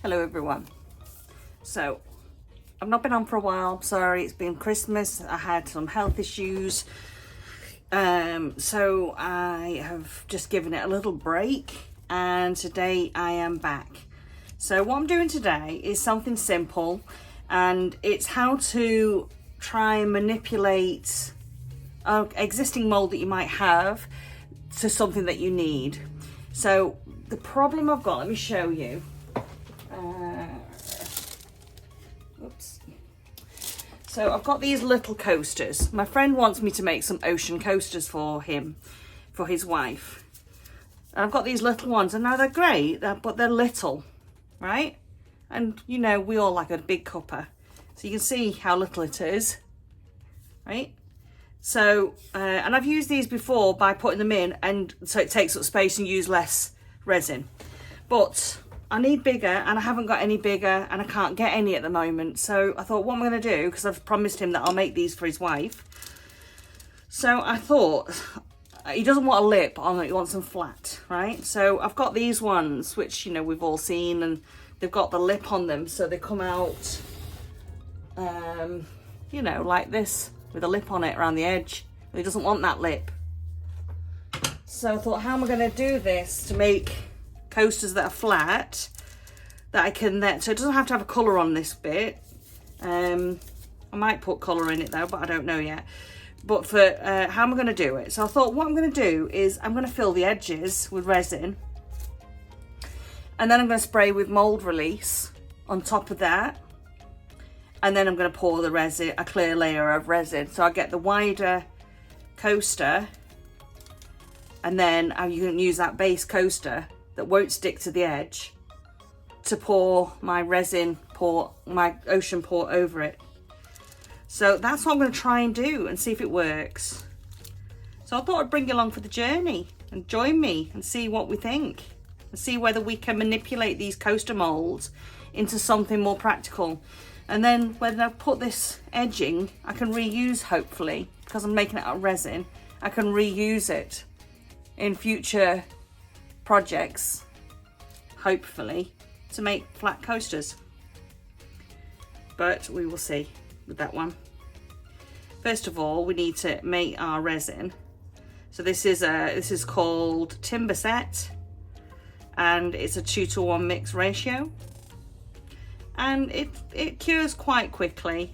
Hello everyone. So I've not been on for a while, I'm sorry, it's been Christmas, I had some health issues, so I have just given it a little break and today I am back. So what I'm doing today is something simple, and it's how to try and manipulate an existing mold that you might have to something that you need. So the problem I've got, let me show you. Oops. So I've got these little coasters. My friend wants me to make some ocean coasters for him, for his wife. And I've got these little ones, and now they're great, but they're little, right? And you know, we all like a big cuppa. So you can see how little it is, right? So, and I've used these before by putting them in, and so it takes up space and use less resin. But I need bigger, and I haven't got any bigger, and I can't get any at the moment. So I thought, what am I going to do? Because I've promised him that I'll make these for his wife. So I thought, he doesn't want a lip on it, he wants them flat, right? So I've got these ones, which, you know, we've all seen, and they've got the lip on them. So they come out, you know, like this, with a lip on it around the edge. He doesn't want that lip. So I thought, how am I going to do this to make coasters that are flat, that I can then, so it doesn't have to have a colour on this bit. I might put colour in it though, but I don't know yet. But for how am I going to do it? So I thought, what I'm going to do is I'm going to fill the edges with resin, and then I'm going to spray with mould release on top of that, and then I'm going to pour the resin, a clear layer of resin, so I get the wider coaster, and then you can use that base coaster that won't stick to the edge to pour my resin, my ocean pour over it. So that's what I'm going to try and do and see if it works. So I thought I'd bring you along for the journey and join me and see what we think, and see whether we can manipulate these coaster molds into something more practical. And then when I put this edging, I can reuse, hopefully, because I'm making it out of resin, I can reuse it in future projects, hopefully, to make flat coasters. But we will see with that one. First of all, we need to make our resin. So this is called Timber Set, and it's a 2-to-1 mix ratio, and it cures quite quickly.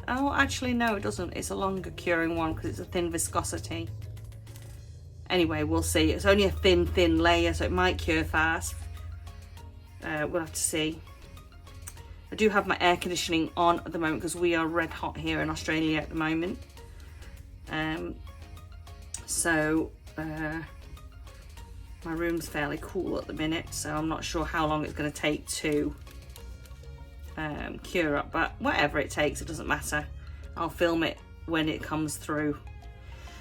Oh, actually no, it doesn't. It's a longer curing one because it's a thin viscosity. Anyway, we'll see. It's only a thin layer, so it might cure fast. We'll have to see. I do have my air conditioning on at the moment because we are red hot here in Australia at the moment. So my room's fairly cool at the minute, so I'm not sure how long it's going to take to cure up, but whatever it takes, it doesn't matter. I'll film it when it comes through.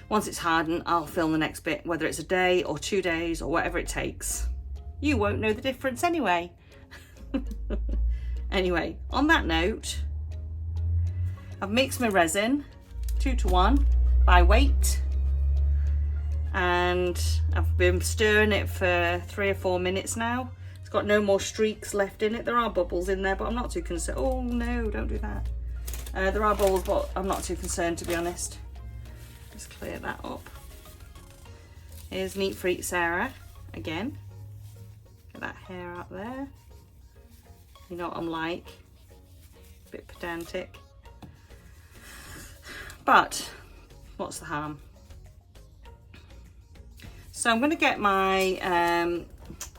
Once it's hardened, I'll film the next bit, whether it's a day or 2 days or whatever it takes. You won't know the difference anyway. Anyway, on that note, I've mixed my resin 2-to-1 by weight, and I've been stirring it for 3 or 4 minutes now. It's got no more streaks left in it. There are bubbles in there, but I'm not too concerned. Oh no, don't do that. There are bubbles, but I'm not too concerned, to be honest. Just clear that up. Here's Neat Freak Sarah again. Get that hair out there. You know what I'm like, a bit pedantic. But what's the harm? So I'm going to get my,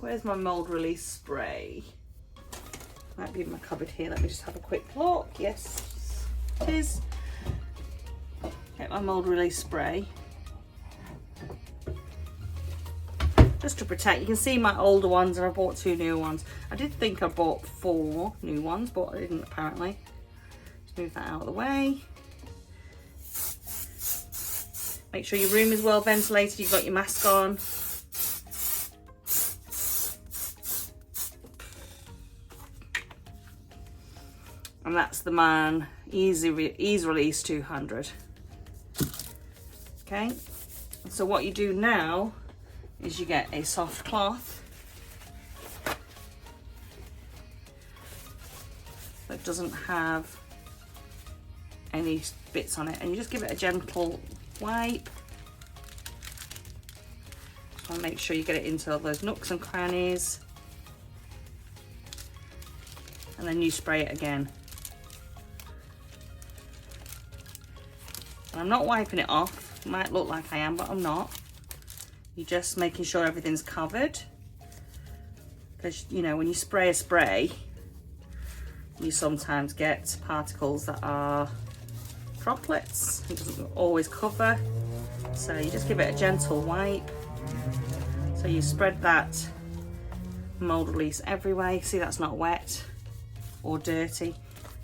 where's my mold release spray? Might be in my cupboard here. Let me just have a quick look. Yes, it is. Get my mold release spray. Just to protect. You can see my older ones, and I bought 2 new ones. I did think I bought 4 new ones, but I didn't apparently. Just move that out of the way. Make sure your room is well ventilated, you've got your mask on. And that's the Man Ease Release 200. Okay, so what you do now is you get a soft cloth so it doesn't have any bits on it. And you just give it a gentle wipe. Just want to make sure you get it into all those nooks and crannies. And then you spray it again. And I'm not wiping it off. It might look like I am, but I'm not. You're just making sure everything's covered. Because, you know, when you spray a spray, you sometimes get particles that are droplets. It doesn't always cover. So you just give it a gentle wipe. So you spread that mold release everywhere. See, that's not wet or dirty.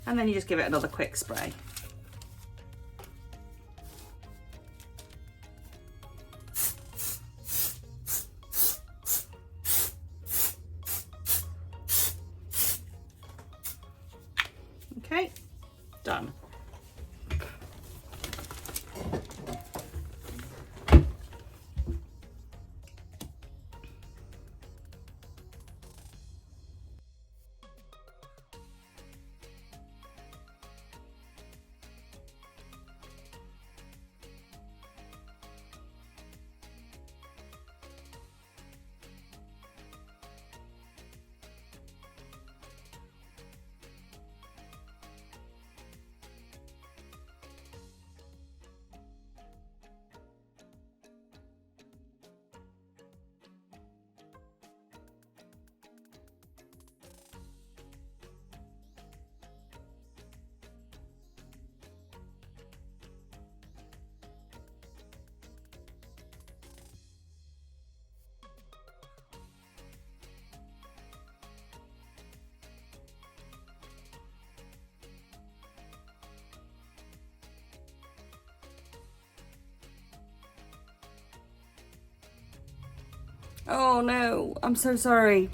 And then you just give it another quick spray. Okay, done. Oh no, I'm so sorry.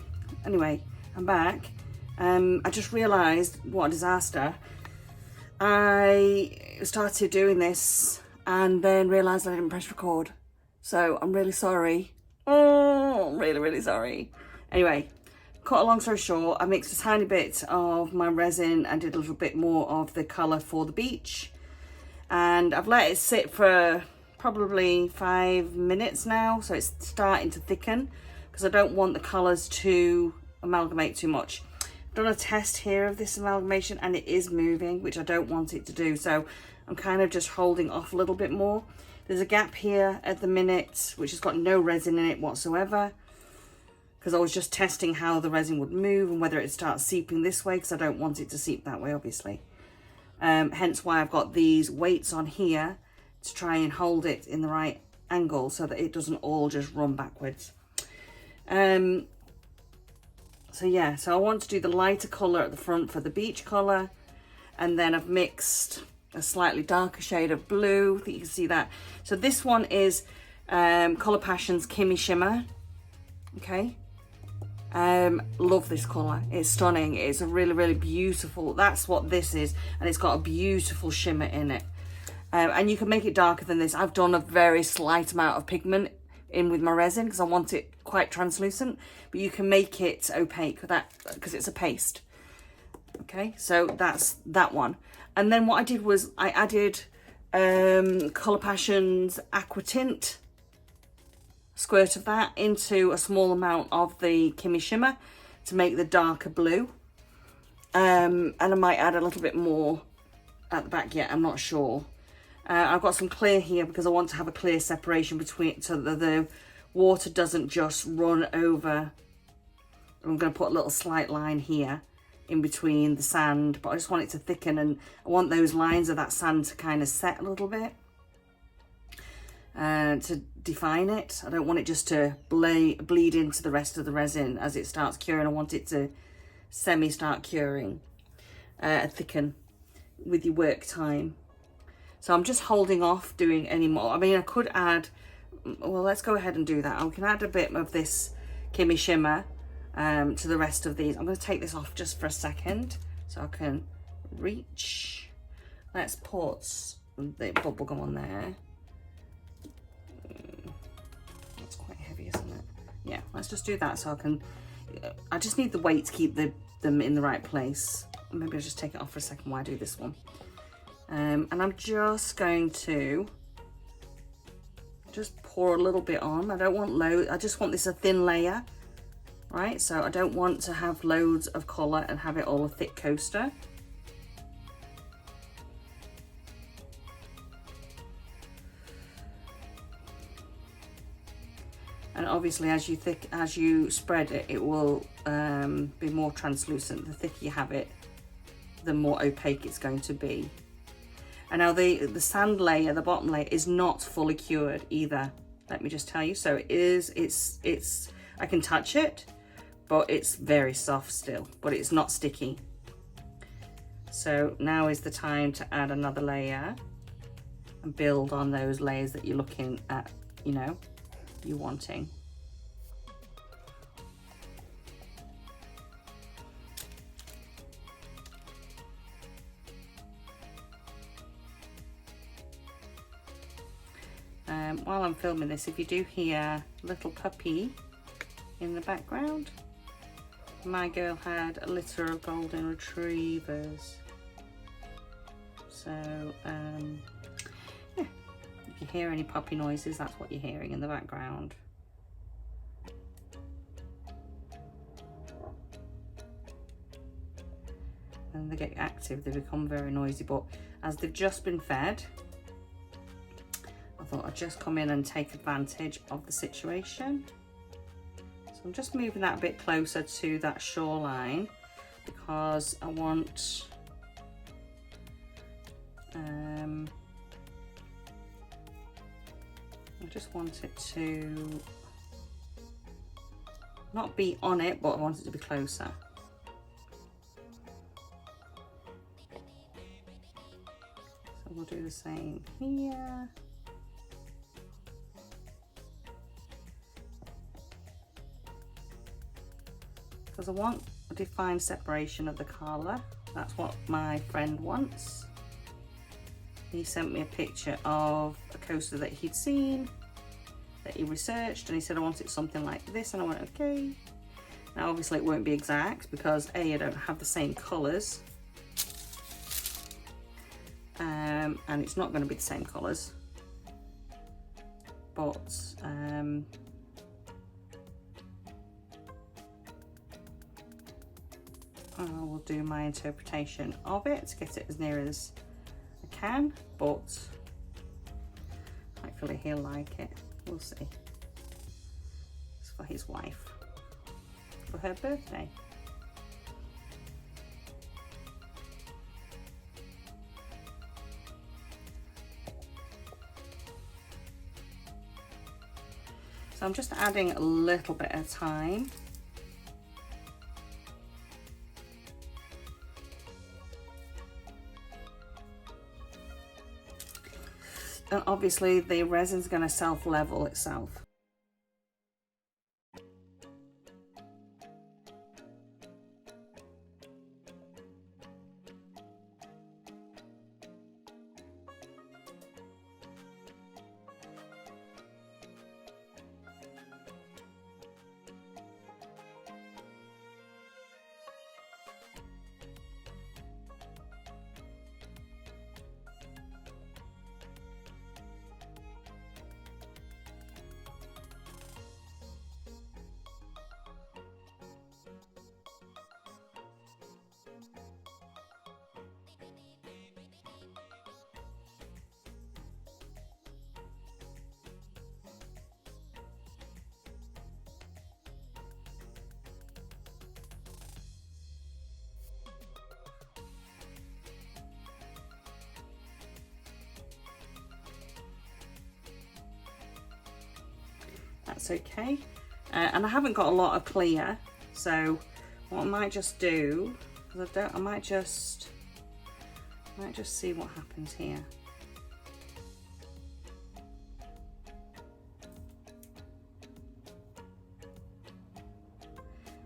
Anyway, I'm back. I just realised what a disaster. I started doing this and then realised I didn't press record. So I'm really sorry. Oh, I'm really, really sorry. Anyway, cut a long story short, I mixed a tiny bit of my resin and did a little bit more of the colour for the beach. And I've let it sit for probably 5 minutes now, so it's starting to thicken because I don't want the colours to amalgamate too much. I've done a test here of this amalgamation and it is moving, which I don't want it to do, so I'm kind of just holding off a little bit more. There's a gap here at the minute which has got no resin in it whatsoever, because I was just testing how the resin would move and whether it starts seeping this way, because I don't want it to seep that way, obviously. Hence why I've got these weights on here to try and hold it in the right angle so that it doesn't all just run backwards. So yeah, so I want to do the lighter colour at the front for the beach colour, and then I've mixed a slightly darker shade of blue. I think you can see that. So this one is Colour Passion's Kimmie Shimmer. Okay. Love this colour. It's stunning. It's a really, really beautiful, that's what this is, and it's got a beautiful shimmer in it. And you can make it darker than this. I've done a very slight amount of pigment in with my resin because I want it quite translucent, but you can make it opaque with that because it's a paste. Okay, so that's that one. And then what I did was I added Colour Passion's Aqua Tint, squirt of that into a small amount of the Kimmie Shimmer to make the darker blue. And I might add a little bit more at the back yet, I'm not sure. I've got some clear here because I want to have a clear separation between, so that the water doesn't just run over. I'm going to put a little slight line here in between the sand, but I just want it to thicken, and I want those lines of that sand to kind of set a little bit to define it. I don't want it just to bleed into the rest of the resin as it starts curing. I want it to start curing, thicken with your work time. So I'm just holding off doing any more. I mean, I could add, well, let's go ahead and do that. I can add a bit of this Kimmie Shimmer to the rest of these. I'm going to take this off just for a second so I can reach. Let's put the bubblegum on there. That's quite heavy, isn't it? Yeah, let's just do that so I can, I just need the weight to keep them in the right place. maybe I'll just take it off for a second while I do this one. And I'm just going to just pour a little bit on. I don't want loads, I just want this a thin layer, right? So I don't want to have loads of colour and have it all a thick coaster. And obviously as you spread it, it will be more translucent. The thicker you have it, the more opaque it's going to be. And now the sand layer, the bottom layer, is not fully cured either. Let me just tell you. So it is, it's I can touch it, but it's very soft still, but it's not sticky. So now is the time to add another layer and build on those layers that you're looking at, you know, you're wanting. While I'm filming this, if you do hear little puppy in the background, my girl had a litter of golden retrievers. So yeah, if you hear any puppy noises, that's what you're hearing in the background. And they get active, they become very noisy, but as they've just been fed, I thought I'd just come in and take advantage of the situation. So I'm just moving that a bit closer to that shoreline because I want I just want it to not be on it, but I want it to be closer. So we'll do the same here. Because I want a defined separation of the colour. That's what my friend wants. He sent me a picture of a coaster that he'd seen, that he researched, and he said I want it something like this, and I went okay. Now obviously it won't be exact because A, I don't have the same colours, and it's not going to be the same colours, but I will do my interpretation of it to get it as near as I can, but hopefully he'll like it. We'll see. It's for his wife, for her birthday. So I'm just adding a little bit at a time. And obviously the resin's going to self-level itself. That's okay. And I haven't got a lot of clear, so what I might just do, because I might just see what happens here.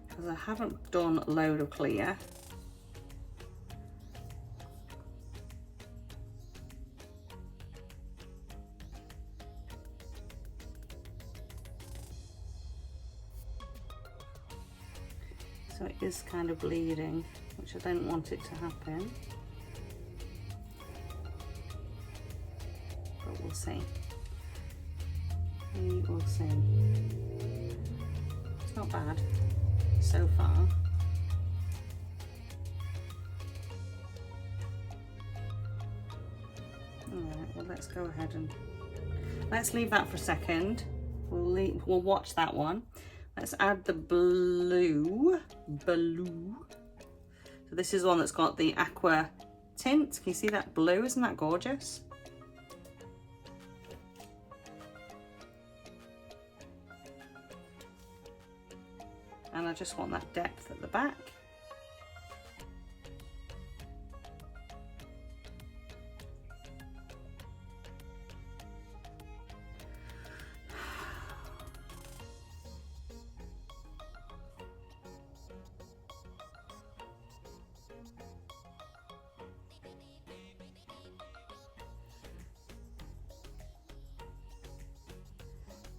Because I haven't done a load of clear. So it is kind of bleeding, which I don't want it to happen. But we'll see. We will see. It's not bad so far. Alright, well let's go ahead and let's leave that for a second. We'll watch that one. Let's add the blue. So this is one that's got the Aqua Tint. Can you see that blue? Isn't that gorgeous? And I just want that depth at the back.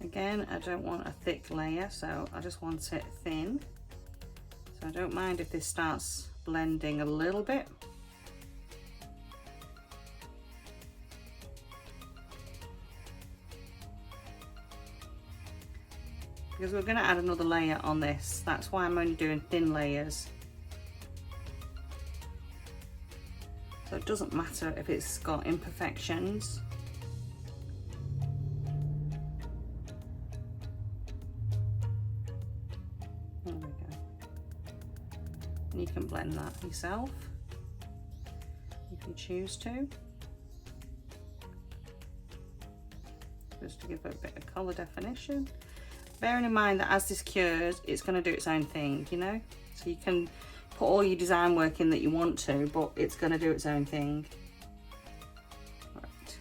Again, I don't want a thick layer, so I just want it thin. So I don't mind if this starts blending a little bit. Because we're going to add another layer on this. That's why I'm only doing thin layers. So it doesn't matter if it's got imperfections. There we go. And you can blend that yourself if you choose to. Just to give it a bit of colour definition. Bearing in mind that as this cures, it's going to do its own thing, you know? So you can put all your design work in that you want to, but it's going to do its own thing. Right.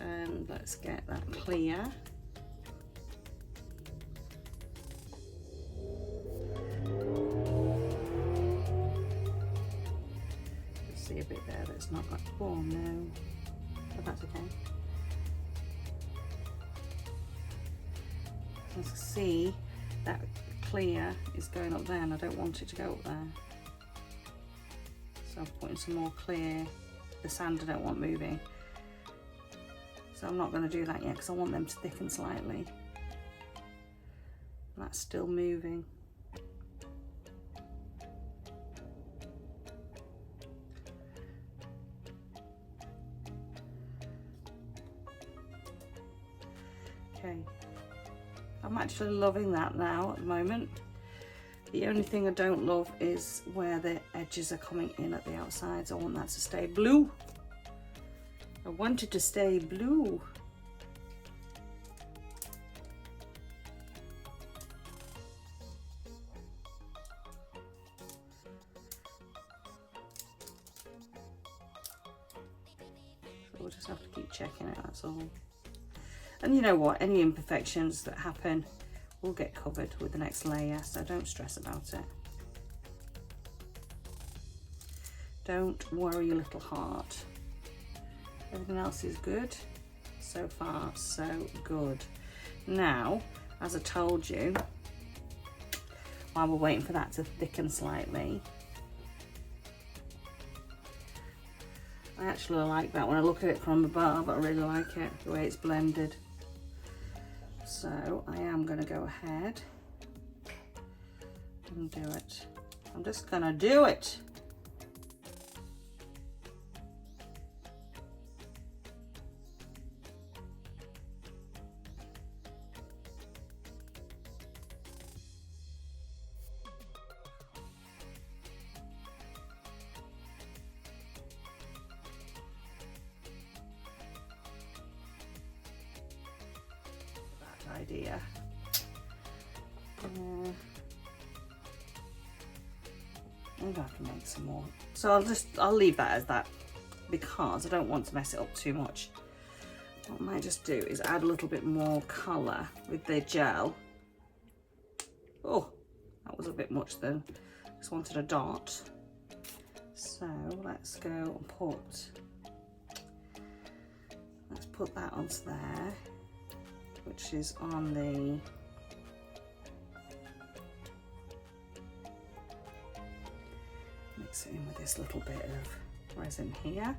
And let's get that clear. See a bit there that's not got, oh no, but that's okay. So I see that clear is going up there and I don't want it to go up there. So I'm putting some more clear, the sand I don't want moving. So I'm not going to do that yet because I want them to thicken slightly. That's still moving. Okay, I'm actually loving that now at the moment. The only thing I don't love is where the edges are coming in at the outsides. I want that to stay blue. I want it to stay blue. we'll just have to keep checking it, that's all. And you know what, any imperfections that happen will get covered with the next layer, so don't stress about it. Don't worry your little heart. Everything else is good. So far, so good. Now, as I told you, while we're waiting for that to thicken slightly, I actually like that when I look at it from above. I really like it, the way it's blended. So I am going to go ahead and do it. I'm just going to do it. Idea. Maybe I can make some more. So I'll leave that as that because I don't want to mess it up too much. What I might just do is add a little bit more colour with the gel. Oh, that was a bit much then. Just wanted a dot. So let's go and put that onto there, which is on the mix it in with this little bit of resin here.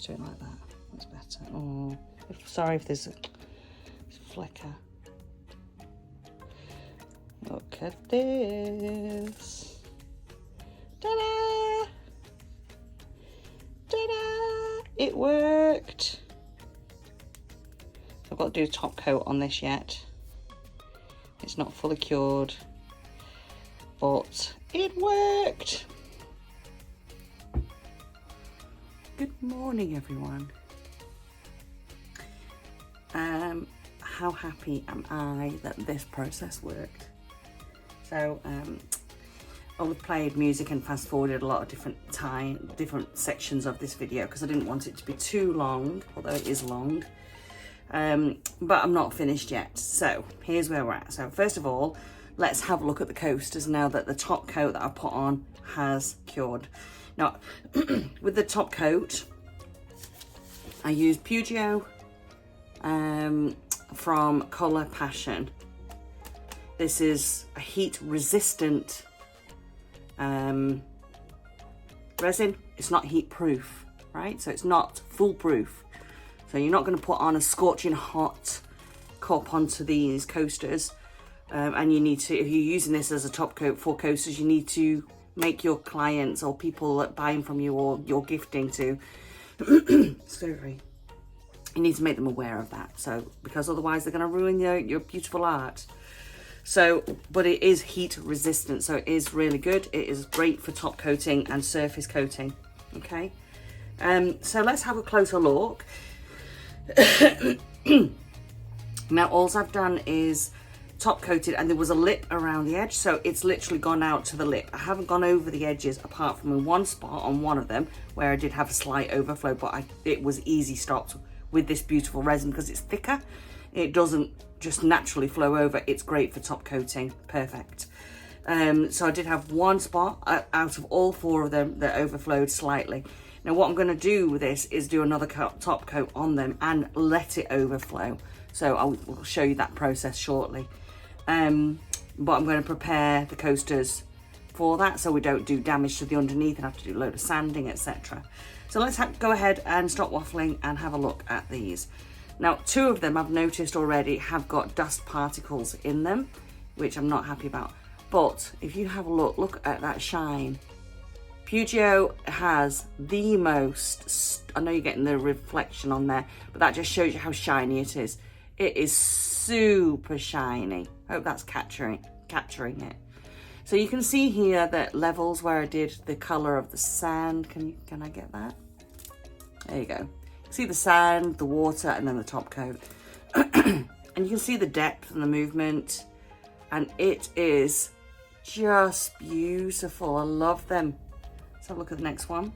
just do it like that. That's better. Oh, sorry if there's a flicker. Look at this. Ta-da! Ta-da! It worked. I've got to do a top coat on this yet. It's not fully cured, but it worked. Good morning, everyone. How happy am I that this process worked? So I've played music and fast forwarded a lot of different sections of this video because I didn't want it to be too long, although it is long. But I'm not finished yet. So here's where we're at. So first of all, let's have a look at the coasters now that the top coat that I put on has cured. Now, with the top coat, I used PUDUO from Color Passion. This is a heat resistant resin. It's not heat proof, right? So it's not foolproof. So you're not going to put on a scorching hot cup onto these coasters. And you need to, if you're using this as a top coat for coasters, you need to make your clients or people that buying from you or you're gifting to, sorry, you need to make them aware of that. So, because otherwise they're going to ruin your beautiful art. So, but it is heat resistant, so it is really good. It is great for top coating and surface coating, okay? So let's have a closer look. Now, all I've done is top coated, and there was a lip around the edge, so it's literally gone out to the lip. I haven't gone over the edges apart from in one spot on one of them where I did have a slight overflow, but it was easy stopped with this beautiful resin because it's thicker. It doesn't just naturally flow over. It's great for top coating. Perfect. So I did have one spot out of all four of them that overflowed slightly. Now what I'm going to do with this is do another top coat on them and let it overflow. So I'll show you that process shortly. But I'm going to prepare the coasters for that so we don't do damage to the underneath and have to do a load of sanding, etc. So let's go ahead and stop waffling and have a look at these. Now, two of them I've noticed already have got dust particles in them, which I'm not happy about. But if you have a look at that shine. PUDUO has the most, I know you're getting the reflection on there, but that just shows you how shiny it is. It is super shiny. I hope that's capturing it. So you can see here that levels where I did the color of the sand. Can I get that? There you go. See the sand, the water, and then the top coat. And you can see the depth and the movement. And it is just beautiful. I love them. Let's have a look at the next one.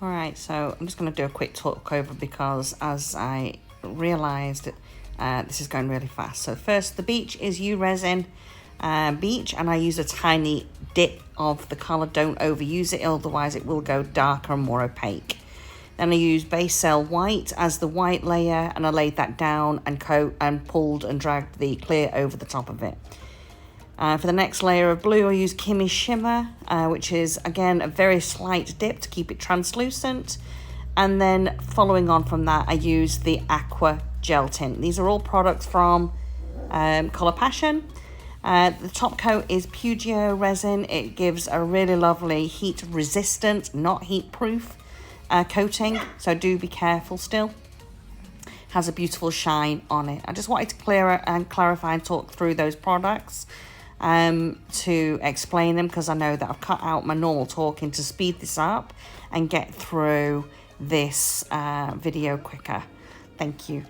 All right, so I'm just going to do a quick talk over because as I realised this is going really fast. So first, the beach is U resin beach, and I use a tiny dip of the colour. Don't overuse it, otherwise it will go darker and more opaque. Then I use base cell white as the white layer, and I laid that down and pulled and dragged the clear over the top of it. For the next layer of blue, I use Kimmie Shimmer, which is, again, a very slight dip to keep it translucent. And then following on from that, I use the Aqua Gel Tint. These are all products from Color Passion. The top coat is PUDUO resin. It gives a really lovely heat-resistant, not heat-proof coating, so do be careful still. Has a beautiful shine on it. I just wanted to clarify and talk through those products. To explain them because I know that I've cut out my normal talking to speed this up and get through this video quicker. Thank you.